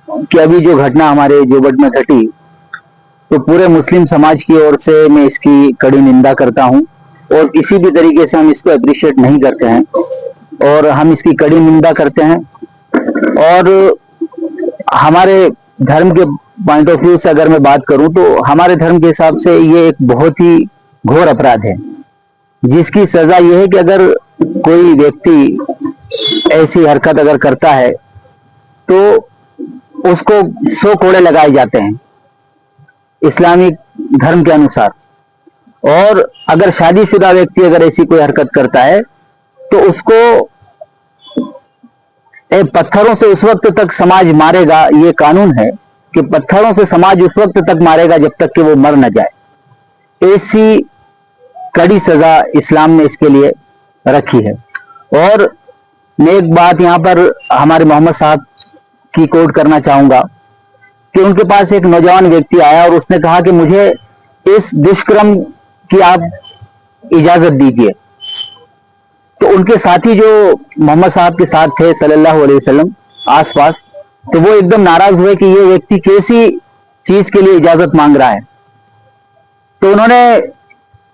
कि अभी जो घटना हमारे जोबट में घटी, तो पूरे मुस्लिम समाज की ओर से मैं इसकी कड़ी निंदा करता हूं और किसी भी तरीके से हम इसको अप्रिशिएट नहीं करते हैं और हम इसकी कड़ी निंदा करते हैं। और हमारे धर्म के पॉइंट ऑफ व्यू से अगर मैं बात करूं तो हमारे धर्म के हिसाब से ये एक बहुत ही घोर अपराध है, जिसकी सजा ये है कि अगर कोई व्यक्ति ऐसी हरकत अगर करता है तो उसको 100 कोड़े लगाए जाते हैं इस्लामिक धर्म के अनुसार। और अगर शादीशुदा व्यक्ति अगर ऐसी कोई हरकत करता है तो उसको पत्थरों से उस वक्त तक समाज मारेगा। ये कानून है कि पत्थरों से समाज उस वक्त तक मारेगा जब तक कि वो मर न जाए। ऐसी कड़ी सजा इस्लाम ने इसके लिए रखी है। और मैं एक बात यहां पर हमारे मोहम्मद साहब की कोट करना चाहूंगा कि उनके पास एक नौजवान व्यक्ति आया और उसने कहा कि मुझे इस दुष्कर्म की आप इजाजत दीजिए। तो उनके साथी जो मोहम्मद साहब के साथ थे सल्लल्लाहु अलैहि वसल्लम आसपास, तो वो एकदम नाराज हुए कि ये व्यक्ति कैसी चीज के लिए इजाजत मांग रहा है। तो उन्होंने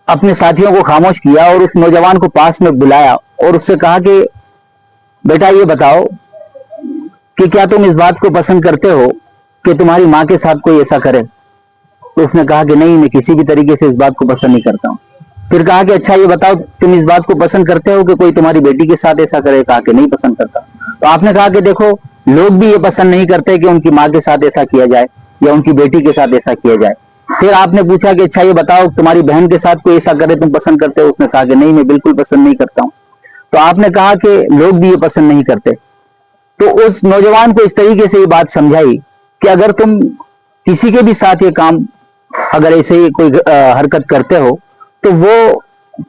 अपने साथियों को खामोश किया और उस नौजवान को पास में बुलाया और उससे कहा कि बेटा ये बताओ कि क्या तुम इस बात को पसंद करते हो कि तुम्हारी मां के साथ कोई ऐसा करे। तो उसने कहा कि नहीं, मैं किसी भी तरीके से इस बात को पसंद नहीं करता हूं। फिर कहा कि अच्छा ये बताओ तुम इस बात को पसंद करते हो कि कोई तुम्हारी बेटी के साथ ऐसा करे। कहा कि नहीं पसंद करता। तो आपने कहा कि देखो, लोग भी ये पसंद नहीं करते कि उनकी मां के साथ ऐसा किया जाए या उनकी बेटी के साथ ऐसा किया जाए। फिर आपने पूछा कि अच्छा ये बताओ तुम्हारी बहन के साथ कोई ऐसा करे तुम पसंद करते हो। उसने कहा कि नहीं, मैं बिल्कुल पसंद नहीं करता हूं। तो आपने कहा कि लोग भी ये पसंद नहीं करते। तो उस नौजवान को इस तरीके से ये बात समझाई कि अगर तुम किसी के भी साथ ये काम अगर ऐसे ही कोई हरकत करते हो तो वो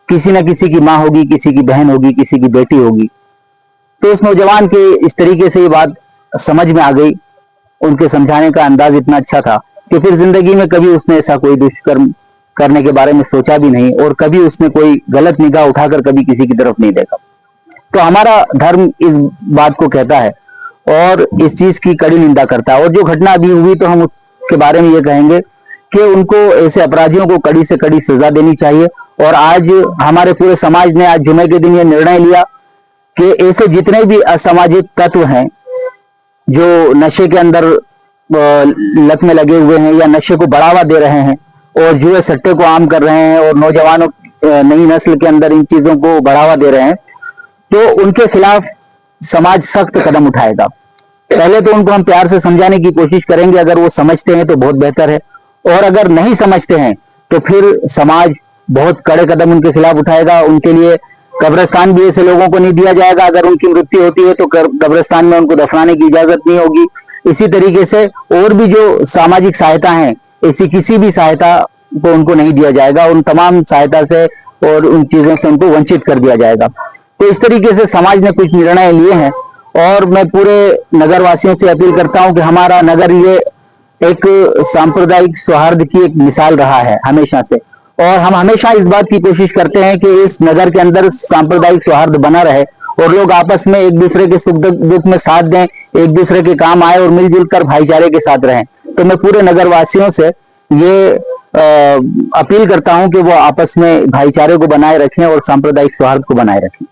किसी ना किसी की मां होगी, किसी की बहन होगी, किसी की बेटी होगी। तो उस नौजवान के इस तरीके से ये बात समझ में आ गई, उनके समझाने का अंदाज इतना अच्छा था कि फिर जिंदगी में कभी उसने ऐसा कोई दुष्कर्म करने के बारे में सोचा भी नहीं और कभी उसने कोई गलत निगाह उठाकर कभी किसी की तरफ नहीं देखा। तो हमारा धर्म इस बात को कहता है और इस चीज की कड़ी निंदा करता है। और जो घटना अभी हुई तो हम उसके बारे में ये कहेंगे कि उनको ऐसे अपराधियों को कड़ी से कड़ी सजा देनी चाहिए। और आज हमारे पूरे समाज ने आज जुमे के दिन ये निर्णय लिया कि ऐसे जितने भी असामाजिक तत्व हैं जो नशे के अंदर लत में लगे हुए हैं या नशे को बढ़ावा दे रहे हैं और जुए सट्टे को आम कर रहे हैं और नौजवानों नई नस्ल के अंदर इन चीजों को बढ़ावा दे रहे हैं, तो उनके खिलाफ समाज सख्त कदम उठाएगा। पहले तो उनको हम प्यार से समझाने की कोशिश करेंगे, अगर वो समझते हैं तो बहुत बेहतर है, और अगर नहीं समझते हैं तो फिर समाज बहुत कड़े कदम उनके खिलाफ उठाएगा। उनके लिए कब्रिस्तान भी ऐसे लोगों को नहीं दिया जाएगा। अगर उनकी मृत्यु होती है तो कब्रिस्तान में उनको दफनाने की इजाजत नहीं होगी। इसी तरीके से और भी जो सामाजिक सहायता है, ऐसी किसी भी सहायता को उनको नहीं दिया जाएगा। उन तमाम सहायता से और उन चीजों से उनको वंचित कर दिया जाएगा। तो इस तरीके से समाज ने कुछ निर्णय लिए हैं और मैं पूरे नगर वासियों से अपील करता हूं कि हमारा नगर ये एक सांप्रदायिक सौहार्द की एक मिसाल रहा है हमेशा से, और हम हमेशा इस बात की कोशिश करते हैं कि इस नगर के अंदर सांप्रदायिक सौहार्द बना रहे और लोग आपस में एक दूसरे के सुख दुख में साथ दें, एक दूसरे के काम आए और मिलजुल कर भाईचारे के साथ रहें। तो मैं पूरे नगर वासियों से ये अपील करता हूं कि वो आपस में भाईचारे को बनाए रखें और सांप्रदायिक सौहार्द को बनाए रखें।